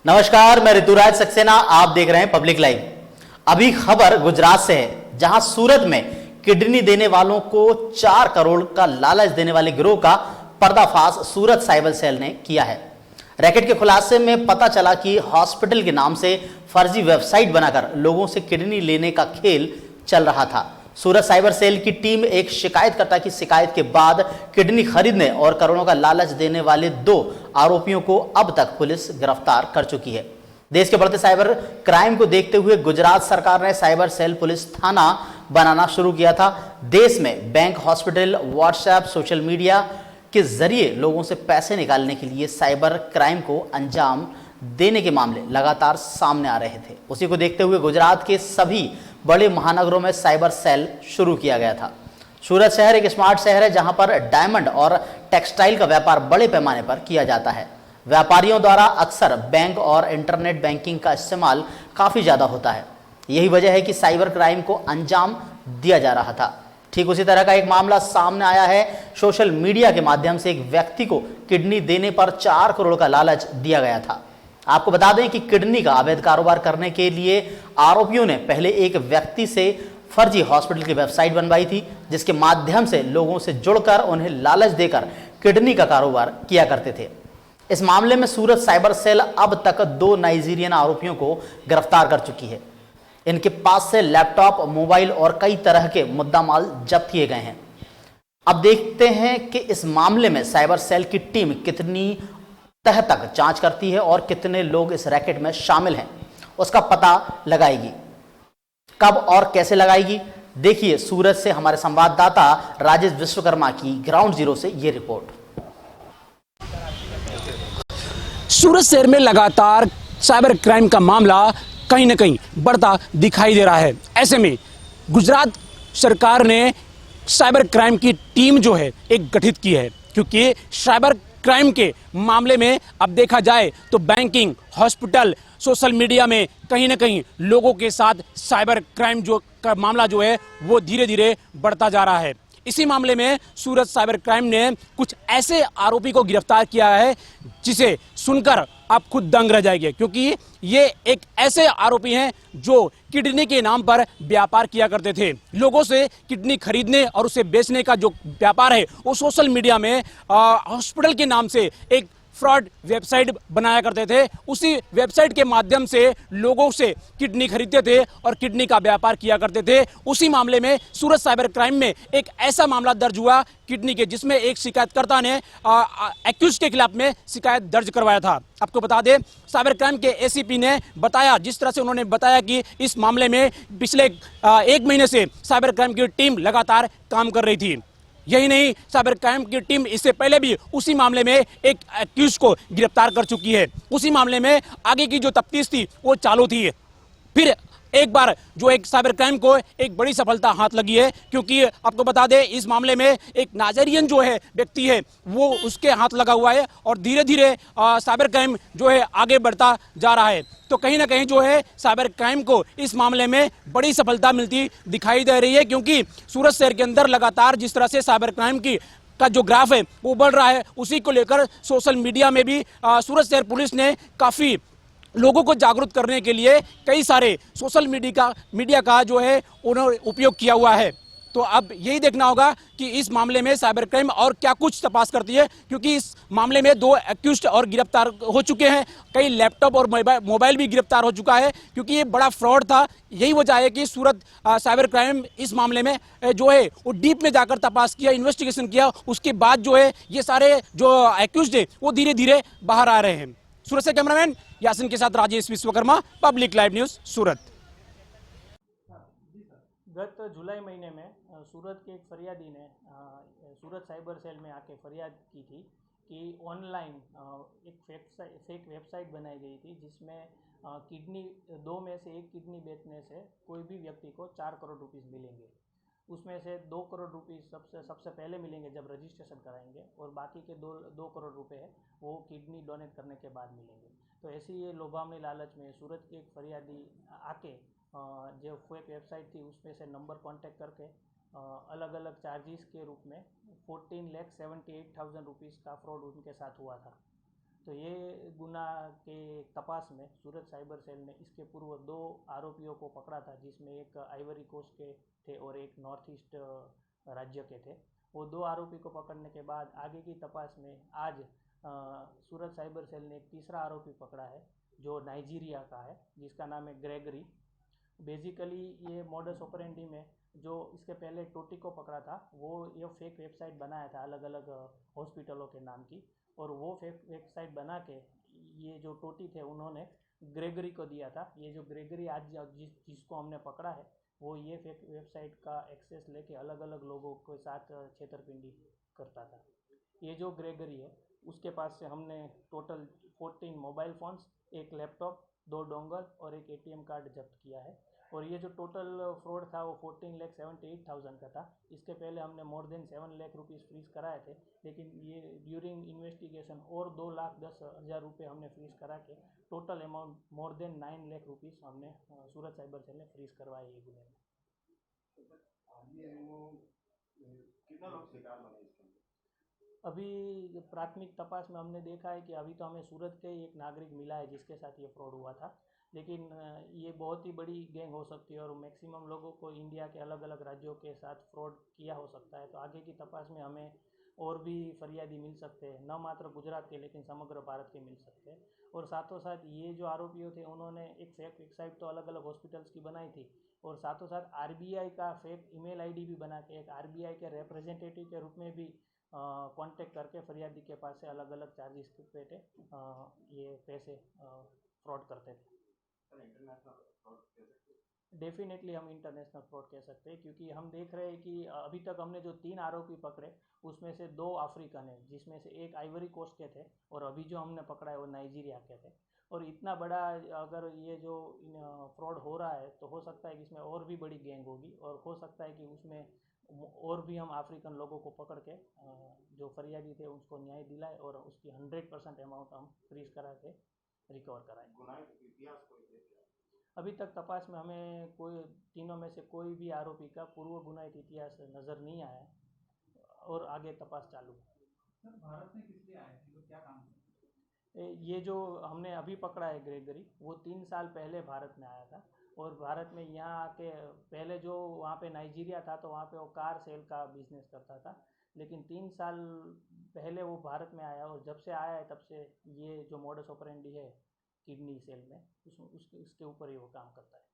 नमस्कार, मैं ऋतुराज सक्सेना। आप देख रहे हैं पब्लिक लाइव। अभी खबर गुजरात से है, जहां सूरत में किडनी देने वालों को 4 करोड़ का लालच देने वाले गिरोह का पर्दाफाश सूरत साइबर सेल ने किया है। रैकेट के खुलासे में पता चला कि हॉस्पिटल के नाम से फर्जी वेबसाइट बनाकर लोगों से किडनी लेने का खेल चल रहा था। सूरत साइबर सेल की टीम एक शिकायतकर्ता की शिकायत के बाद किडनी खरीदने और करोड़ों का लालच देने वाले 2 आरोपियों को अब तक पुलिस गिरफ्तार कर चुकी है। देश के बढ़ते साइबर क्राइम को देखते हुए गुजरात सरकार ने साइबर सेल पुलिस थाना बनाना शुरू किया था। देश में bank, hospital, WhatsApp, social media के जरिए लोगों से पैसे निकालने के लिए साइबर क्राइम को अंजाम देने के मामले लगातार सामने आ रहे थे। उसी को देखते हुए गुजरात के सभी बड़े महानगरों में साइबर सेल शुरू किया गया था। सूरत शहर एक स्मार्ट शहर है, जहां पर डायमंड और टेक्सटाइल का व्यापार बड़े पैमाने पर किया जाता है। व्यापारियों द्वारा अक्सर बैंक और इंटरनेट बैंकिंग का इस्तेमाल काफी ज्यादा होता है। यही वजह है कि साइबर क्राइम को अंजाम दिया जा रहा था। ठीक उसी तरह का एक मामला सामने आया है। सोशल मीडिया के माध्यम से एक व्यक्ति को किडनी देने पर 4 करोड़ का लालच दिया गया था। आपको बता दें कि किडनी का अवैध कारोबार करने के लिए आरोपियों ने पहले एक व्यक्ति से फर्जी हॉस्पिटल की वेबसाइट बनवाई थी, जिसके माध्यम से लोगों से जुड़कर उन्हें लालच देकर किडनी का कारोबार किया करते थे। इस मामले में सूरत साइबर सेल अब तक 2 नाइजीरियन आरोपियों को गिरफ्तार कर चुकी है। इनके पास से लैपटॉप, मोबाइल और कई तरह के मुद्दामाल जब्त किए गए हैं। अब देखते हैं कि इस मामले में साइबर सेल की टीम कितनी तह तक जांच करती है और कितने लोग इस रैकेट में शामिल हैं, उसका पता लगाएगी। कब और कैसे लगाएगी, देखिए सूरत से हमारे संवाददाता राजेश विश्वकर्मा की ग्राउंड जीरो से ये रिपोर्ट। सूरत शहर में लगातार साइबर क्राइम का मामला कहीं ना कहीं बढ़ता दिखाई दे रहा है। ऐसे में गुजरात सरकार ने साइबर क्राइम की टीम जो है एक गठित की है, क्योंकि साइबर क्राइम के मामले में अब देखा जाए तो बैंकिंग, हॉस्पिटल, सोशल मीडिया में कहीं ना कहीं लोगों के साथ साइबर क्राइम जो का मामला जो है वो धीरे धीरे बढ़ता जा रहा है। इसी मामले में सूरत साइबर क्राइम ने कुछ ऐसे आरोपी को गिरफ्तार किया है जिसे सुनकर आप खुद दंग रह जाएंगे, क्योंकि ये एक ऐसे आरोपी हैं जो किडनी के नाम पर व्यापार किया करते थे। लोगों से किडनी खरीदने और उसे बेचने का जो व्यापार है वो सोशल मीडिया में हॉस्पिटल के नाम से एक फ्रॉड वेबसाइट बनाया करते थे। उसी वेबसाइट के माध्यम से लोगों से किडनी खरीदते थे और किडनी का व्यापार किया करते थे। उसी मामले में सूरत साइबर क्राइम में एक ऐसा मामला दर्ज हुआ किडनी के, जिसमें एक शिकायतकर्ता ने एक्यूज के खिलाफ में शिकायत दर्ज करवाया था। आपको बता दें, साइबर क्राइम के एसीपी ने बताया, जिस तरह से उन्होंने बताया कि इस मामले में पिछले 1 महीने से साइबर क्राइम की टीम लगातार काम कर रही थी। यही नहीं, साइबर क्राइम की टीम इससे पहले भी उसी मामले में एक एक्यूज को गिरफ्तार कर चुकी है। उसी मामले में आगे की जो तफ्तीश थी वो चालू थी। फिर एक बार जो एक साइबर क्राइम को एक बड़ी सफलता हाथ लगी है, क्योंकि आपको बता दें इस मामले में एक नाइजीरियन जो है व्यक्ति है वो उसके हाथ लगा हुआ है और धीरे धीरे साइबर क्राइम जो है आगे बढ़ता जा रहा है। तो कहीं ना कहीं जो है साइबर क्राइम को इस मामले में बड़ी सफलता मिलती दिखाई दे रही है, क्योंकि सूरत शहर के अंदर लगातार जिस तरह से साइबर क्राइम की का जो ग्राफ है वो बढ़ रहा है, उसी को लेकर सोशल मीडिया में भी सूरत शहर पुलिस ने काफ़ी लोगों को जागरूक करने के लिए कई सारे सोशल मीडिया का जो है उन्होंने उपयोग किया हुआ है। तो अब यही देखना होगा कि इस मामले में साइबर क्राइम और क्या कुछ तपास करती है, क्योंकि इस मामले में 2 एक्यूज्ड और गिरफ्तार हो चुके हैं। कई लैपटॉप और मोबाइल भी गिरफ्तार हो चुका है, क्योंकि ये बड़ा फ्रॉड था। यही वजह है कि सूरत साइबर क्राइम इस मामले में जो है वो डीप में जाकर तपास किया, इन्वेस्टिगेशन किया। उसके बाद जो है ये सारे जो एक्यूज्ड है वो धीरे धीरे बाहर आ रहे हैं। सूरत से कैमरामैन यासिन के साथ Rajesh Vishwakarma, public live news, Surat. गत जुलाई महीने में सूरत के एक फरियादी ने सूरत साइबर सेल में आके फरियाद की थी कि ऑनलाइन एक फेक वेबसाइट बनाई गई थी, जिसमें किडनी 2 में से 1 किडनी बेचने से कोई भी व्यक्ति को 4 करोड़ रुपीस मिलेंगे। उसमें से 2 करोड़ रुपीस सबसे पहले मिलेंगे जब रजिस्ट्रेशन कराएंगे, और बाकी के 2 करोड़ रुपए वो किडनी डोनेट करने के बाद मिलेंगे। तो ऐसी ये लोभावनी लालच में सूरत की एक फरियादी आके जो फेक वेबसाइट थी उसमें से नंबर कांटेक्ट करके अलग अलग चार्जेस के रूप में 14,78,000 रुपीज़ का फ्रॉड उनके साथ हुआ था। तो ये गुना के तपास में सूरत साइबर सेल ने इसके पूर्व 2 आरोपियों को पकड़ा था, जिसमें एक आइवरी कोस्ट के थे और एक नॉर्थ ईस्ट राज्य के थे। वो 2 आरोपी को पकड़ने के बाद आगे की तपास में आज सूरत साइबर सेल ने एक तीसरा आरोपी पकड़ा है जो नाइजीरिया का है, जिसका नाम है ग्रेगरी। बेसिकली ये मॉडस ऑपरेंडी में जो इसके पहले टोटी को पकड़ा था, वो ये फेक वेबसाइट बनाया था अलग अलग हॉस्पिटलों के नाम की, और वो फेक वेबसाइट बना के ये जो टोटी थे उन्होंने ग्रेगरी को दिया था। ये जो ग्रेगरी आज जिसको हमने पकड़ा है, वो ये फेक वेबसाइट का एक्सेस लेके अलग अलग लोगों के साथ छेतरपिंडी करता था। ये जो ग्रेगरी है उसके पास से हमने टोटल 14 मोबाइल फ़ोन्स, एक लैपटॉप, 2 डोंगल और एक एटीएम कार्ड जब्त किया है। और ये जो टोटल फ्रॉड था वो 14,78,000 का था। इसके पहले हमने more than 7 lakh rupees freeze कराए थे, लेकिन ये ड्यूरिंग इन्वेस्टिगेशन और 2,10,000 रुपये हमने फ्रीज़ करा के total amount more than 9 lakh rupees हमने सूरत साइबर सेल ने फ्रीज़ करवाए ये गुने में। कितना लोग शिकार बने इसके अंदर? अभी प्राथमिक तपास में हमने देखा है कि अभी तो हमें सूरत के ही एक नागरिक मिला है जिसके साथ ये फ्रॉड हुआ था, लेकिन ये बहुत ही बड़ी गैंग हो सकती है और मैक्सिमम लोगों को इंडिया के अलग अलग राज्यों के साथ फ्रॉड किया हो सकता है। तो आगे की तपास में हमें और भी फरियादी मिल सकते हैं, न मात्र गुजरात के लेकिन समग्र भारत के मिल सकते हैं। और साथों साथ ये जो आरोपियों थे उन्होंने एक फेक वेबसाइट तो अलग अलग हॉस्पिटल्स की बनाई थी, और साथों साथ आरबीआई का फेक ईमेल आईडी भी बना के एक आरबीआई के रिप्रेजेंटेटिव के रूप में भी कांटेक्ट करके फरियादी के पास से अलग अलग चार्जेस पे थे ये पैसे फ्रॉड करते थे। इंटरनेशनल फ्रॉड कह सकते हैं? डेफिनेटली हम इंटरनेशनल फ्रॉड कह सकते हैं, क्योंकि हम देख रहे हैं कि अभी तक हमने जो 3 आरोपी पकड़े उसमें से 2 अफ्रीकन है, जिसमें से एक आइवरी कोस्ट के थे और अभी जो हमने पकड़ा है वो नाइजीरिया के थे। और इतना बड़ा अगर ये जो फ्रॉड हो रहा है तो हो सकता है कि इसमें और भी बड़ी गैंग होगी, और हो सकता है कि उसमें और भी हम अफ्रीकन लोगों को पकड़ के जो फरियादी थे उसको न्याय दिलाए और उसकी 100% अमाउंट हम फ्रीज करा के रिकवर कराएं। गुनाह इतिहास कोई देखे? अभी तक तपास में हमें कोई तीनों में से कोई भी आरोपी का पूर्व गुनाहित इतिहास नज़र नहीं आया है और आगे तपास चालू है। सर, भारत में किस लिए आए थे, तो क्या काम था? ये जो हमने अभी पकड़ा है ग्रेगरी, वो 3 साल पहले भारत में आया था, और भारत में यहाँ आके पहले जो वहाँ पे नाइजीरिया था तो वहाँ पे वो कार सेल का बिजनेस करता था, लेकिन 3 साल पहले वो भारत में आया, और जब से आया है तब से ये जो मॉडस ऑपरेंडी है किडनी सेल में उसके ऊपर ही वो काम करता है।